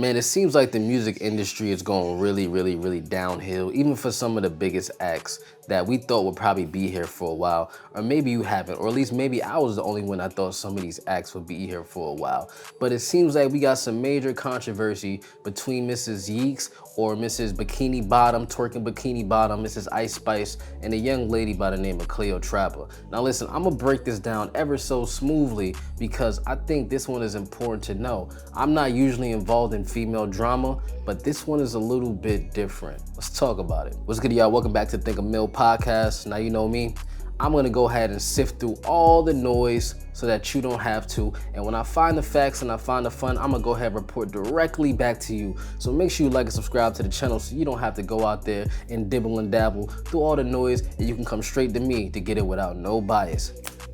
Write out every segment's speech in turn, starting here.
Man, it seems like the music industry is going really downhill, even for some of the biggest acts that we thought would probably be here for a while. Or maybe you haven't, or at least maybe I was the only one that thought some of these acts would be here for a while. But it seems like we got some major controversy between Mrs. Yeeks, or Mrs. Bikini Bottom, twerking Bikini Bottom, Mrs. Ice Spice, and a young lady by the name of Cleotrapa. Now listen, I'm gonna break this down ever so smoothly because I think this one is important to know. I'm not usually involved in female drama, but this one is a little bit different. Let's talk about it. What's good, y'all? Welcome back to Think a Mill Podcast. Now you know me. I'm gonna go ahead and sift through all the noise so that you don't have to. And when I find the facts and I find the fun, I'm gonna go ahead and report directly back to you. So make sure you like and subscribe to the channel so you don't have to go out there and dibble and dabble through all the noise, and you can come straight to me to get it without no bias.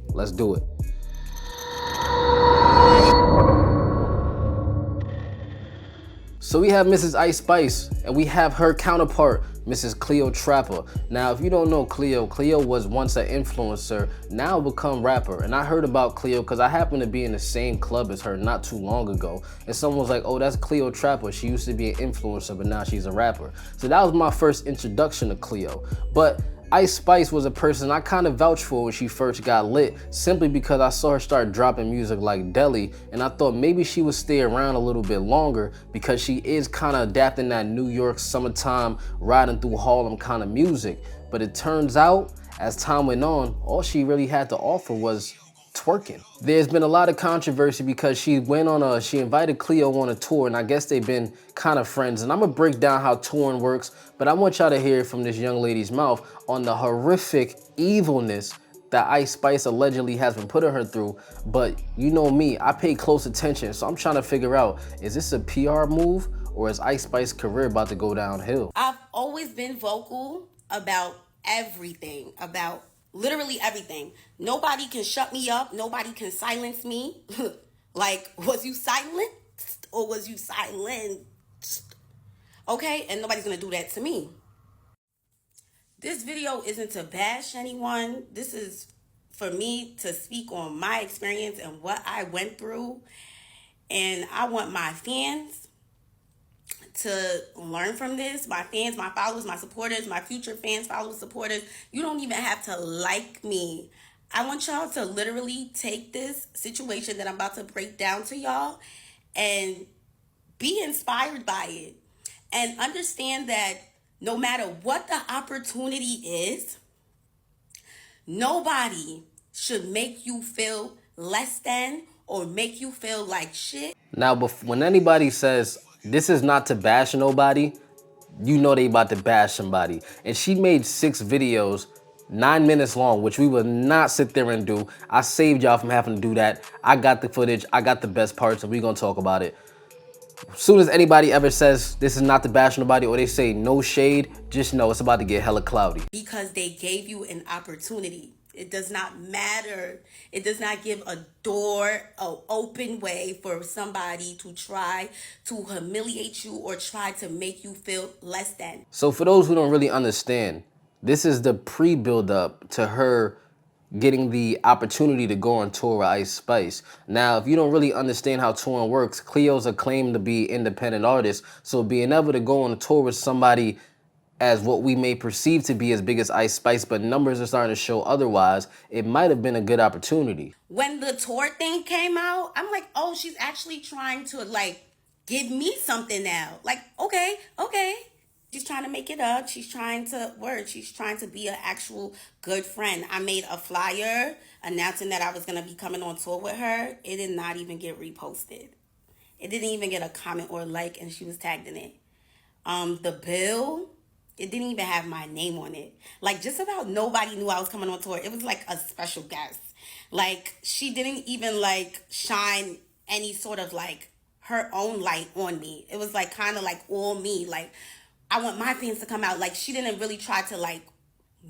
Let's do it. So we have Mrs. Ice Spice, and we have her counterpart, Mrs. Cleotrapa. Now, if you don't know Cleo was once an influencer, now become rapper. And I heard about Cleo because I happened to be in the same club as her not too long ago. And someone was like, oh, that's Cleotrapa. She used to be an influencer, but now she's a rapper. So that was my first introduction to Cleo. But Ice Spice was a person I kind of vouched for when she first got lit, simply because I saw her start dropping music like Deli, and I thought maybe she would stay around a little bit longer because she is kind of adapting that New York summertime, riding through Harlem kind of music. But it turns out, as time went on, all she really had to offer was twerking. There's been a lot of controversy because she invited Cleo on a tour, and I guess they've been kind of friends. And I'm gonna break down how touring works, but I want y'all to hear from this young lady's mouth on the horrific evilness that Ice Spice allegedly has been putting her through. But you know me, I pay close attention, so I'm trying to figure out, is this a PR move or is Ice Spice's career about to go downhill? I've always been vocal about everything, about literally everything. Nobody can shut me up. Nobody can silence me. Like, was you silenced or was you silenced? Okay, and nobody's gonna do that to me. This video isn't to bash anyone. This is for me to speak on my experience and what I went through. And I want my fans to learn from this. My fans, my followers, my supporters, my future fans, followers, supporters. You don't even have to like me. I want y'all to literally take this situation that I'm about to break down to y'all and be inspired by it. And understand that no matter what the opportunity is, nobody should make you feel less than or make you feel like shit. Now, when anybody says, this is not to bash nobody, you know they about to bash somebody. And she made 6 videos, 9 minutes long, which we will not sit there and do. I saved y'all from having to do that. I got the footage, I got the best parts, and we're gonna talk about it. As soon as anybody ever says this is not to bash nobody, or they say no shade, just know it's about to get hella cloudy. Because they gave you an opportunity. It does not matter. It does not give a door, an open way for somebody to try to humiliate you or try to make you feel less than. So for those who don't really understand, this is the pre-build-up to her getting the opportunity to go on tour with Ice Spice. Now, if you don't really understand how touring works, Cleo's a claim to be independent artist, so being able to go on a tour with somebody as what we may perceive to be as big as Ice Spice, but numbers are starting to show otherwise, it might have been a good opportunity. When the tour thing came out, I'm like, oh, she's actually trying to like give me something now. Like, okay. She's trying to make it up. She's trying to be an actual good friend. I made a flyer announcing that I was going to be coming on tour with her. It did not even get reposted. It didn't even get a comment or a like, and she was tagged in it. The bill, it didn't even have my name on it. Like, just about nobody knew I was coming on tour. It was like a special guest. Like, she didn't even like shine any sort of like her own light on me. It was like kind of like all me. Like, I want my fans to come out. Like, she didn't really try to like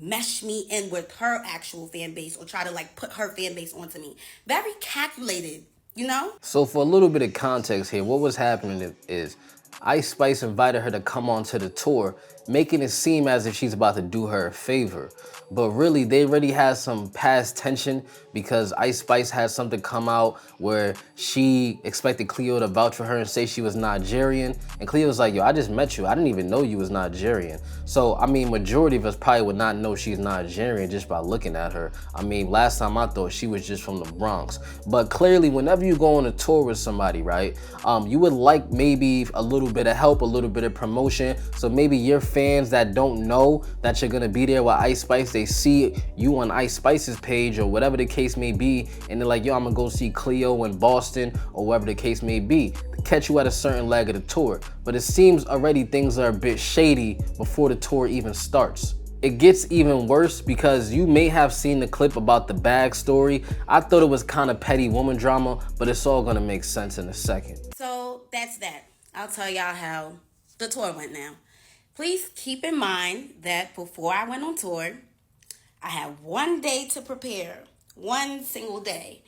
mesh me in with her actual fan base or try to like put her fan base onto me. Very calculated, you know? So for a little bit of context here, what was happening is Ice Spice invited her to come on to the tour, making it seem as if she's about to do her a favor. But really, they already had some past tension because Ice Spice had something come out where she expected Cleo to vouch for her and say she was Nigerian. And Cleo was like, yo, I just met you. I didn't even know you was Nigerian. So, I mean, majority of us probably would not know she's Nigerian just by looking at her. I mean, last time I thought she was just from the Bronx. But clearly, whenever you go on a tour with somebody, right, you would like maybe a little bit of help, a little bit of promotion. So maybe your fans that don't know that you're gonna be there with Ice Spice, they see you on Ice Spice's page or whatever the case may be, and they're like, yo, I'm gonna go see Cleo in Boston or whatever the case may be, to catch you at a certain leg of the tour. But it seems already things are a bit shady before the tour even starts. It gets even worse because you may have seen the clip about the bag story. I thought it was kind of petty woman drama, but it's all gonna make sense in a second. So that's that. I'll tell y'all how the tour went now. Please keep in mind that before I went on tour, I had 1 day to prepare, one single day.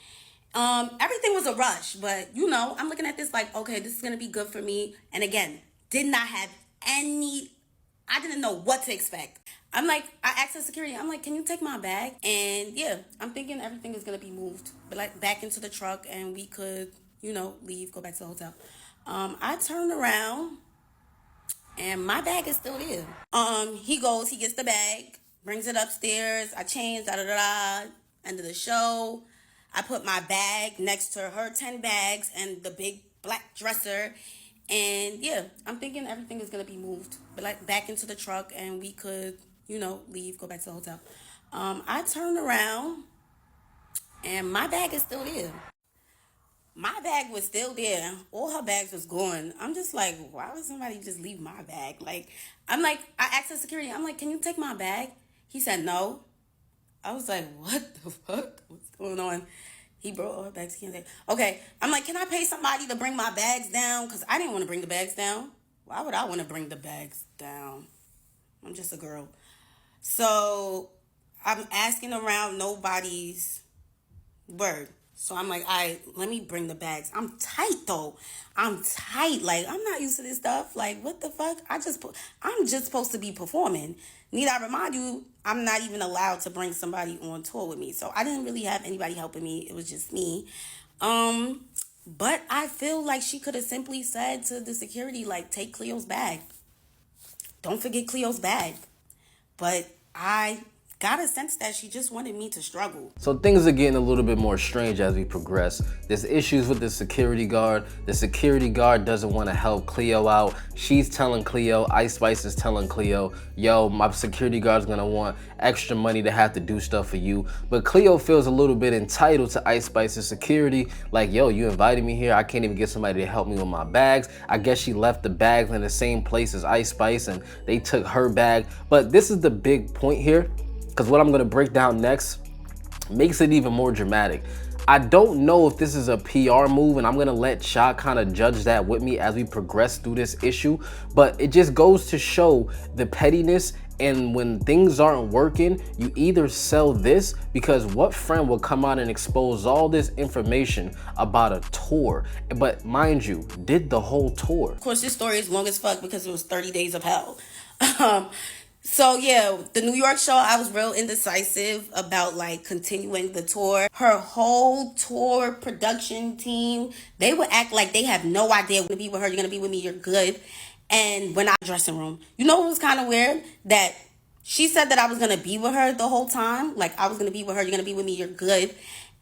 Everything was a rush, but I'm looking at this like, okay, this is gonna be good for me. And again, did not have I didn't know what to expect. I'm like, I asked the security, I'm like, can you take my bag? And yeah, I'm thinking everything is gonna be moved, but like back into the truck and we could, leave, go back to the hotel. I turned around and my bag is still there. He gets the bag, brings it upstairs. I changed, end of the show. I put my bag next to her 10 bags and the big black dresser. And yeah, I'm thinking everything is going to be moved, but like back into the truck and we could, leave, go back to the hotel. I turned around and my bag is still there. My bag was still there. All her bags was gone. I'm just like, why would somebody just leave my bag? Like, I asked the security, I'm like, can you take my bag? He said no. I was like, what the fuck? What's going on? He brought all her bags. He can't take. Okay. I'm like, can I pay somebody to bring my bags down? Because I didn't want to bring the bags down. Why would I want to bring the bags down? I'm just a girl. So I'm asking around, nobody's word. So I'm like, all right, let me bring the bags. I'm tight though. I'm tight. Like, I'm not used to this stuff. Like, what the fuck? I'm just supposed to be performing. Need I remind you, I'm not even allowed to bring somebody on tour with me. So I didn't really have anybody helping me. It was just me. But I feel like she could have simply said to the security, like, take Cleo's bag. Don't forget Cleo's bag. But I got a sense that she just wanted me to struggle. So things are getting a little bit more strange as we progress. There's issues with the security guard. The security guard doesn't want to help Cleo out. She's telling Cleo, Ice Spice is telling Cleo, yo, my security guard's gonna want extra money to have to do stuff for you. But Cleo feels a little bit entitled to Ice Spice's security. Like, yo, you invited me here. I can't even get somebody to help me with my bags. I guess she left the bags in the same place as Ice Spice and they took her bag. But this is the big point here, because what I'm gonna break down next makes it even more dramatic. I don't know if this is a PR move, and I'm gonna let Shah kind of judge that with me as we progress through this issue, but it just goes to show the pettiness. And when things aren't working, you either sell this, because what friend will come out and expose all this information about a tour? But mind you, did the whole tour. Of course, this story is long as fuck because it was 30 days of hell. So yeah, the New York show, I was real indecisive about like continuing the tour. Her whole tour production team, they would act like they have no idea you're gonna be with her, you're gonna be with me, you're good. And when I dressing room, it was kind of weird that she said that I was gonna be with her the whole time. Like, I was gonna be with her, you're gonna be with me, you're good.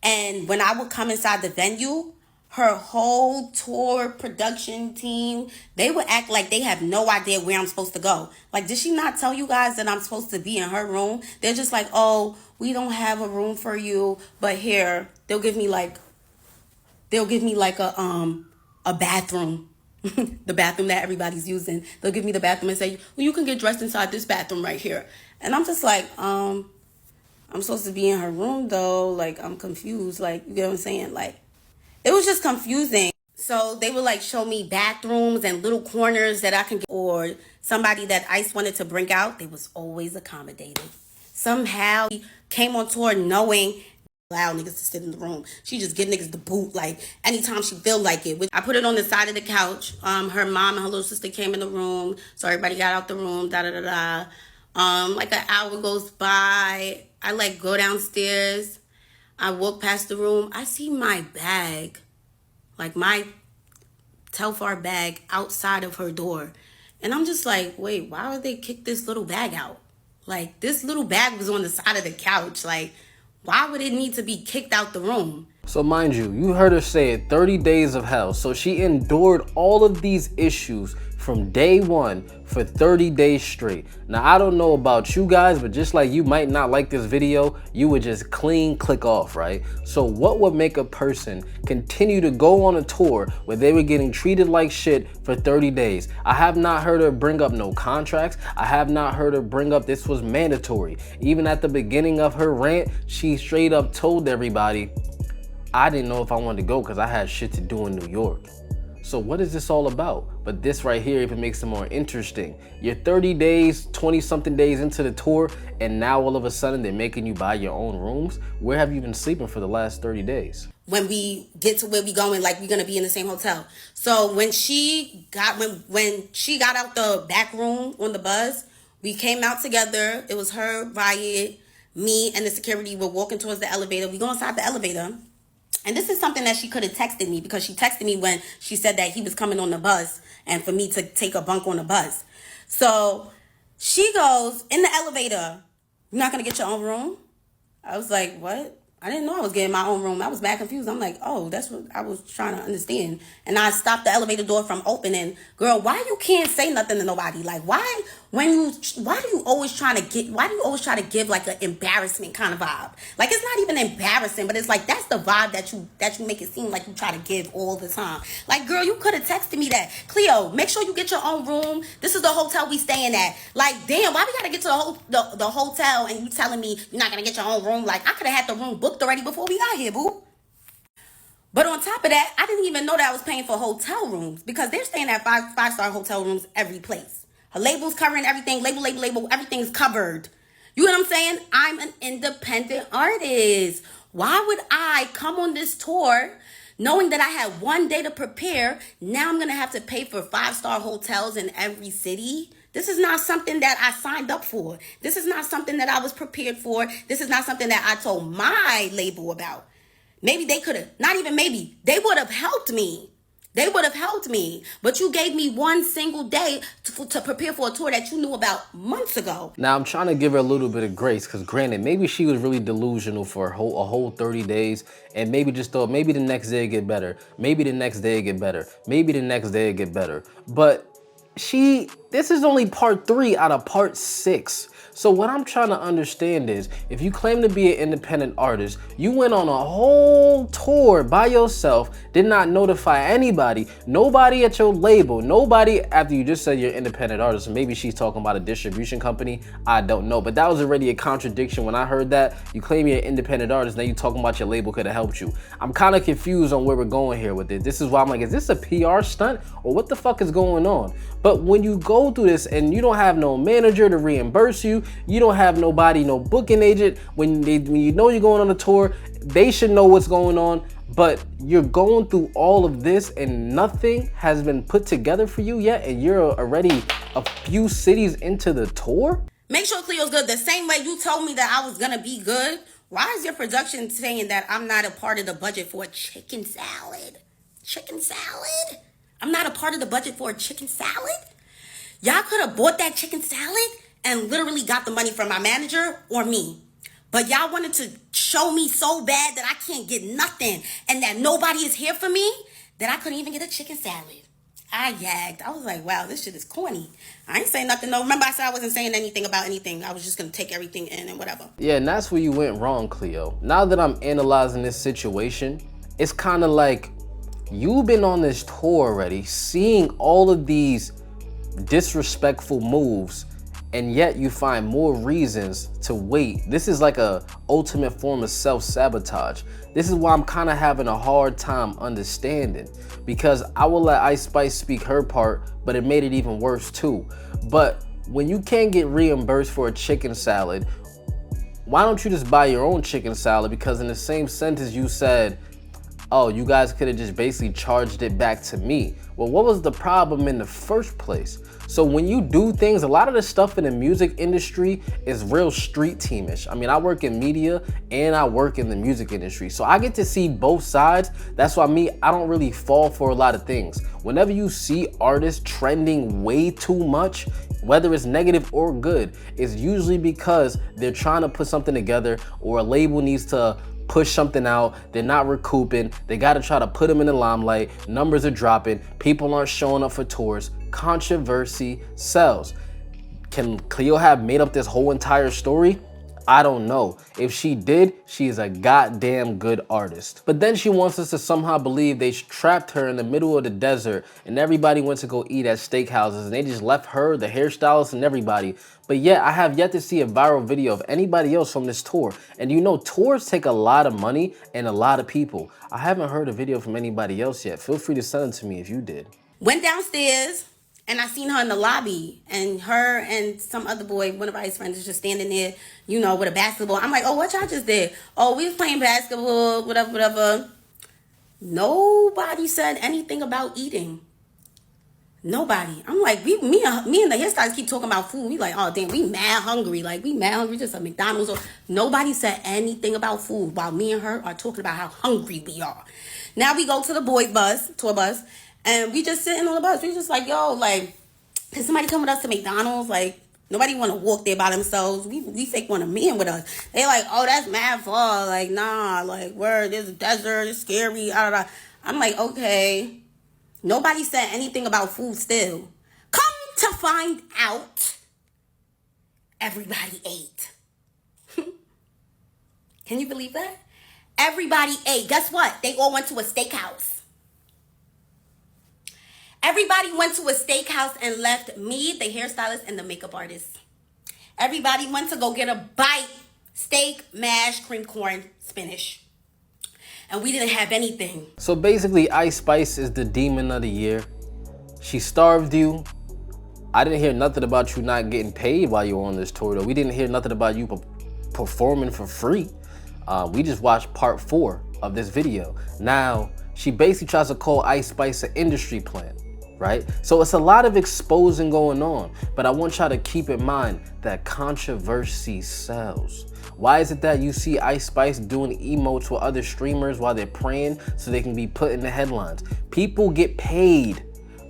And when I would come inside the venue, her whole tour production team, they would act like they have no idea where I'm supposed to go. Like, did she not tell you guys that I'm supposed to be in her room? They're just like, oh, we don't have a room for you, but here, they'll give me like a bathroom. The bathroom that everybody's using. They'll give me the bathroom and say, well, you can get dressed inside this bathroom right here. And I'm just like, I'm supposed to be in her room though. Like, I'm confused. Like, you get what I'm saying? Like, it was just confusing. So they would like show me bathrooms and little corners that I can get, or somebody that Ice wanted to bring out. They was always accommodated. Somehow he came on tour knowing allow niggas to sit in the room. She just give niggas the boot, like, anytime she feel like it. I put it on the side of the couch. Her mom and her little sister came in the room, so everybody got out the room, da-da-da-da. Like an hour goes by. I, like, go downstairs. I walk past the room. I see my bag, like, my Telfar bag outside of her door. And I'm just like, wait, why would they kick this little bag out? Like, this little bag was on the side of the couch. Like, why would it need to be kicked out the room? So mind you, you heard her say it, 30 days of hell. So she endured all of these issues from day one for 30 days straight. Now, I don't know about you guys, but just like you might not like this video, you would just click off, right? So what would make a person continue to go on a tour where they were getting treated like shit for 30 days? I have not heard her bring up no contracts. I have not heard her bring up this was mandatory. Even at the beginning of her rant, she straight up told everybody, I didn't know if I wanted to go because I had shit to do in New York. So what is this all about? But this right here even makes it more interesting. You're 30 days, 20 something days into the tour, and now all of a sudden they're making you buy your own rooms? Where have you been sleeping for the last 30 days? When we get to where we going, like, we're gonna be in the same hotel. So when she got out the back room on the bus, we came out together. It was her, Riot, me, and the security were walking towards the elevator. We go inside the elevator. And this is something that she could have texted me, because she texted me when she said that he was coming on the bus and for me to take a bunk on the bus. So she goes, in the elevator, you're not going to get your own room? I was like, what? I didn't know I was getting my own room. I was mad confused. I'm like, oh, that's what I was trying to understand. And I stopped the elevator door from opening. Girl, why you can't say nothing to nobody? Like, why do you always try to give like an embarrassment kind of vibe? Like, it's not even embarrassing, but it's like, that's the vibe that you make it seem like you try to give all the time. Like, girl, you could have texted me that. Cleo, make sure you get your own room. This is the hotel we staying at. Like, damn, why we gotta get to the hotel and you telling me you're not gonna get your own room? Like, I could have had the room booked already before we got here, boo. But on top of that, I didn't even know that I was paying for hotel rooms, because they're staying at five-star hotel rooms every place. Her label's covering everything. Label, everything's covered. You know what I'm saying? I'm an independent artist. Why would I come on this tour knowing that I had one day to prepare? Now I'm going to have to pay for five-star hotels in every city. This is not something that I signed up for. This is not something that I was prepared for. This is not something that I told my label about. Maybe they could have, not even maybe, they would have helped me. They would have helped me. But you gave me one single day to prepare for a tour that you knew about months ago. Now, I'm trying to give her a little bit of grace, because granted, maybe she was really delusional for a whole 30 days, and maybe just thought maybe the next day it'd get better. Maybe the next day it'd get better. Maybe the next day it'd get better. But this is only part 3 out of part 6. So what I'm trying to understand is, if you claim to be an independent artist, you went on a whole tour by yourself, did not notify anybody, nobody at your label, nobody after you just said you're an independent artist. Maybe she's talking about a distribution company, I don't know. But that was already a contradiction when I heard that. You claim you're an independent artist, now you talking about your label could have helped you. I'm kind of confused on where we're going here with it. This is why I'm like, is this a PR stunt or what the fuck is going on? But when you go through this and you don't have no manager to reimburse you, you don't have nobody, no booking agent, when you know you're going on a tour, they should know what's going on. But you're going through all of this and nothing has been put together for you yet, and you're already a few cities into the tour? Make sure Cleo's good. The same way you told me that I was gonna be good. Why is your production saying that I'm not a part of the budget for a chicken salad? Chicken salad? I'm not a part of the budget for a chicken salad? Y'all could have bought that chicken salad and literally got the money from my manager or me. But y'all wanted to show me so bad that I can't get nothing and that nobody is here for me that I couldn't even get a chicken salad. I gagged. I was like, wow, this shit is corny. I ain't saying nothing, though. Remember I said I wasn't saying anything about anything. I was just going to take everything in and whatever. Yeah, and that's where you went wrong, Cleo. Now that I'm analyzing this situation, it's kind of like you've been on this tour already, seeing all of these disrespectful moves, and yet you find more reasons to wait. This is like a ultimate form of self-sabotage. This is why I'm kind of having a hard time understanding, because I will let Ice Spice speak her part, but it made it even worse too. But when you can't get reimbursed for a chicken salad, why don't you just buy your own chicken salad? Because in the same sentence you said, oh, you guys could have just basically charged it back to me. Well, what was the problem in the first place? So when you do things, a lot of the stuff in the music industry is real street teamish. I mean, I work in media and I work in the music industry. So I get to see both sides. That's why I don't really fall for a lot of things. Whenever you see artists trending way too much, whether it's negative or good, it's usually because they're trying to put something together or a label needs to push something out, they're not recouping, they gotta try to put them in the limelight, numbers are dropping, people aren't showing up for tours, controversy sells. Can Cleo have made up this whole entire story? I don't know. If she did, she is a goddamn good artist. But then she wants us to somehow believe they trapped her in the middle of the desert and everybody went to go eat at steakhouses and they just left her, the hairstylist, and everybody. But yet, I have yet to see a viral video of anybody else from this tour. And you know, tours take a lot of money and a lot of people. I haven't heard a video from anybody else yet. Feel free to send it to me if you did. Went downstairs and I seen her in the lobby, and her and some other boy, one of I's friends, is just standing there, you know, with a basketball. I'm like, oh, what y'all just did? Oh, we was playing basketball, whatever, whatever. Nobody said anything about eating. Nobody. I'm like, me and the hairstylist keep talking about food. We like, oh damn, we mad hungry. Like, we mad hungry, just a McDonald's. Or nobody said anything about food while me and her are talking about how hungry we are. Now we go to the boys' bus, tour bus, and we just sitting on the bus. We just like, yo, like, can somebody come with us to McDonald's? Like, nobody want to walk there by themselves. We fake want a man with us. They like, oh, that's mad far. Like, nah, like, word, there's a desert, it's scary. I'm like, okay. Nobody said anything about food still. Come to find out, everybody ate. Can you believe that? Everybody ate. Guess what? They all went to a steakhouse. Everybody went to a steakhouse and left me, the hairstylist, and the makeup artist. Everybody went to go get a bite. Steak, mash, cream corn, spinach. And we didn't have anything. So basically, Ice Spice is the demon of the year. She starved you. I didn't hear nothing about you not getting paid while you were on this tour, though. We didn't hear nothing about you performing for free. We just watched part 4 of this video. Now, she basically tries to call Ice Spice an industry plant, right? So it's a lot of exposing going on, but I want y'all to keep in mind that controversy sells. Why is it that you see Ice Spice doing emotes with other streamers while they're praying so they can be put in the headlines? People get paid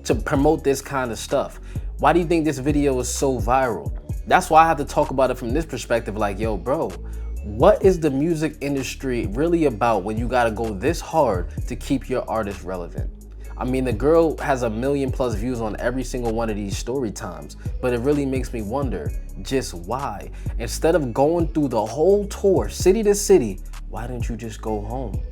to promote this kind of stuff. Why do you think this video is so viral? That's why I have to talk about it from this perspective, like, yo, bro, what is the music industry really about when you gotta go this hard to keep your artist relevant? I mean, the girl has 1 million+ views on every single one of these story times, but it really makes me wonder just why. Instead of going through the whole tour, city to city, why didn't you just go home?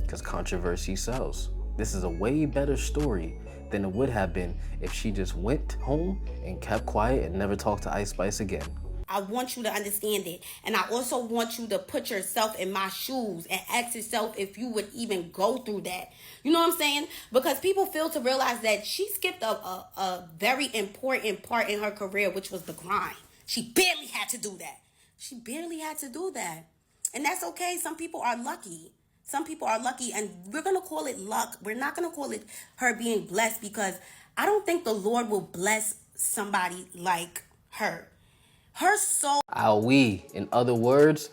Because controversy sells. This is a way better story than it would have been if she just went home and kept quiet and never talked to Ice Spice again. I want you to understand it. And I also want you to put yourself in my shoes and ask yourself if you would even go through that. You know what I'm saying? Because people fail to realize that she skipped a very important part in her career, which was the grind. She barely had to do that. She barely had to do that. And that's okay. Some people are lucky. Some people are lucky, and we're going to call it luck. We're not going to call it her being blessed, because I don't think the Lord will bless somebody like her. Her soul. In other words,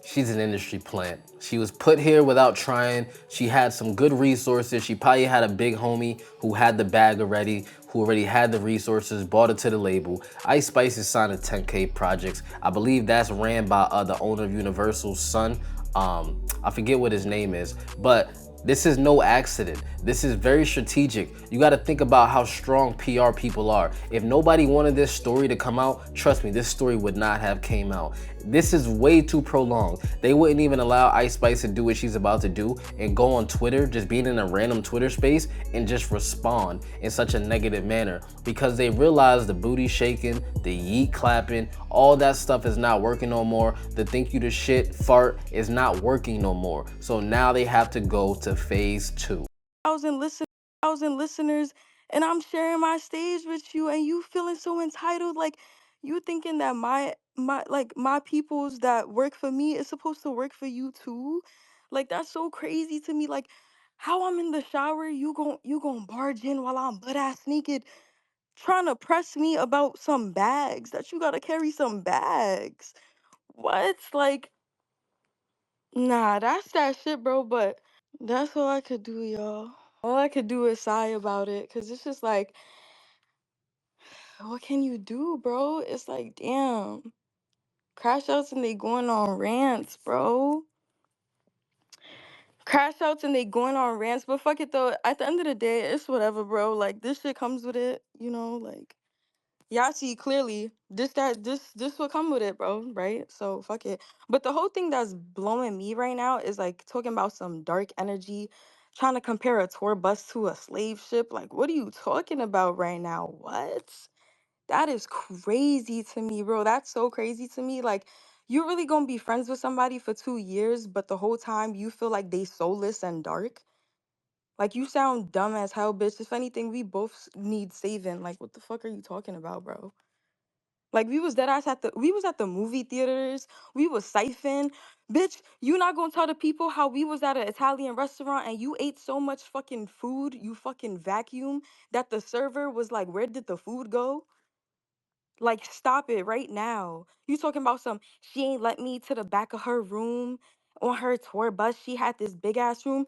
she's an industry plant. She was put here without trying. She had some good resources. She probably had a big homie who had the bag already, who already had the resources, brought it to the label. Ice Spice is signed to 10K projects. I believe that's ran by the owner of Universal's son. I forget what his name is, but this is no accident. This is very strategic. You got to think about how strong PR people are. If nobody wanted this story to come out, trust me, this story would not have came out. This is way too prolonged. They wouldn't even allow Ice Spice to do what she's about to do and go on Twitter, just being in a random Twitter space, and just respond in such a negative manner, because they realize the booty shaking, the yeet clapping, all that stuff is not working no more. The thank you to shit fart is not working no more. So now they have to go to phase 2. 1,000 listeners, and I'm sharing my stage with you, and you feeling so entitled, like you thinking that my my peoples that work for me is supposed to work for you too. Like that's so crazy to me. Like how I'm in the shower, you gon' barge in while I'm butt ass naked, trying to press me about some bags that you gotta carry some bags. What? Like, nah, that's that shit, bro. But that's all I could do, y'all. All I could do is sigh about it, cause it's just like, what can you do, bro? It's like, damn, crash outs and they going on rants, bro. Crash outs and they going on rants, but fuck it though. At the end of the day, it's whatever, bro. Like this shit comes with it, you know. Like y'all see clearly, this will come with it, bro. Right? So fuck it. But the whole thing that's blowing me right now is like talking about some dark energy, trying to compare a tour bus to a slave ship. Like, what are you talking about right now? What? That is crazy to me, bro. That's so crazy to me. Like, you really gonna be friends with somebody for 2 years, but the whole time you feel like they soulless and dark? Like, you sound dumb as hell, bitch. If anything, we both need saving. Like, what the fuck are you talking about, bro? Like, we was dead ass we was at the movie theaters. We was siphon. Bitch, you not gonna tell the people how we was at an Italian restaurant and you ate so much fucking food, you fucking vacuum, that the server was like, where did the food go? Like, stop it right now. You talking about some, she ain't let me to the back of her room on her tour bus. She had this big ass room.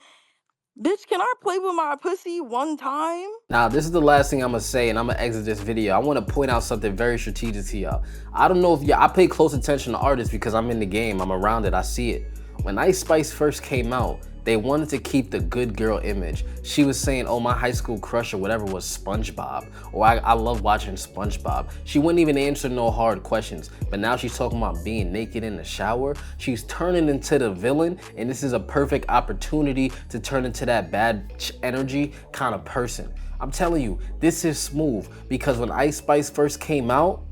Bitch, can I play with my pussy one time? Now, this is the last thing I'm gonna say, and I'm gonna exit this video. I wanna point out something very strategic to y'all. I don't know if I pay close attention to artists because I'm in the game, I'm around it, I see it. When Ice Spice first came out, they wanted to keep the good girl image. She was saying, oh, my high school crush or whatever was SpongeBob, or I love watching SpongeBob. She wouldn't even answer no hard questions, but now she's talking about being naked in the shower. She's turning into the villain, and this is a perfect opportunity to turn into that bad energy kind of person. I'm telling you, this is smooth, because when Ice Spice first came out,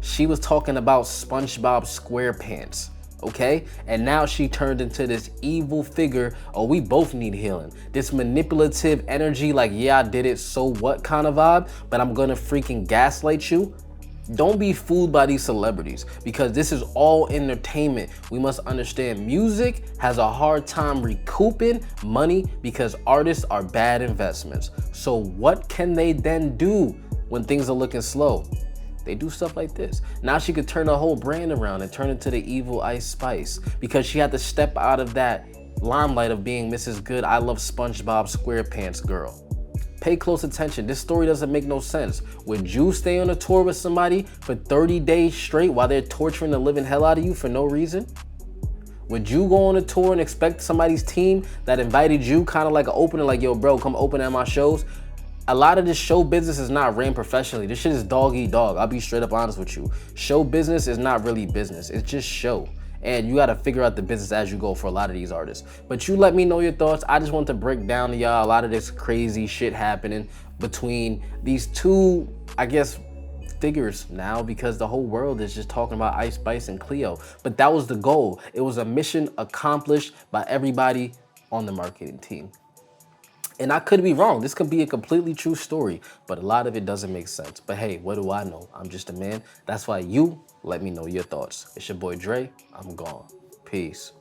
she was talking about SpongeBob SquarePants, okay? And now she turned into this evil figure. Oh, we both need healing. This manipulative energy, like, yeah, I did it, so what kind of vibe, but I'm gonna freaking gaslight you. Don't be fooled by these celebrities, because this is all entertainment. We must understand music has a hard time recouping money because artists are bad investments. So what can they then do when things are looking slow? They do stuff like this. Now she could turn her whole brand around and turn into the evil Ice Spice, because she had to step out of that limelight of being Mrs. Good, I love SpongeBob SquarePants girl. Pay close attention. This story doesn't make no sense. Would you stay on a tour with somebody for 30 days straight while they're torturing the living hell out of you for no reason? Would you go on a tour and expect somebody's team that invited you, kind of like an opener, like, yo, bro, come open at my shows? A lot of this show business is not ran professionally. This shit is dog eat dog. I'll be straight up honest with you. Show business is not really business. It's just show. And you gotta figure out the business as you go for a lot of these artists. But you let me know your thoughts. I just want to break down to y'all a lot of this crazy shit happening between these two, I guess, figures now, because the whole world is just talking about Ice Spice and Cleo. But that was the goal. It was a mission accomplished by everybody on the marketing team. And I could be wrong. This could be a completely true story, but a lot of it doesn't make sense. But hey, what do I know? I'm just a man. That's why you let me know your thoughts. It's your boy Dre. I'm gone. Peace.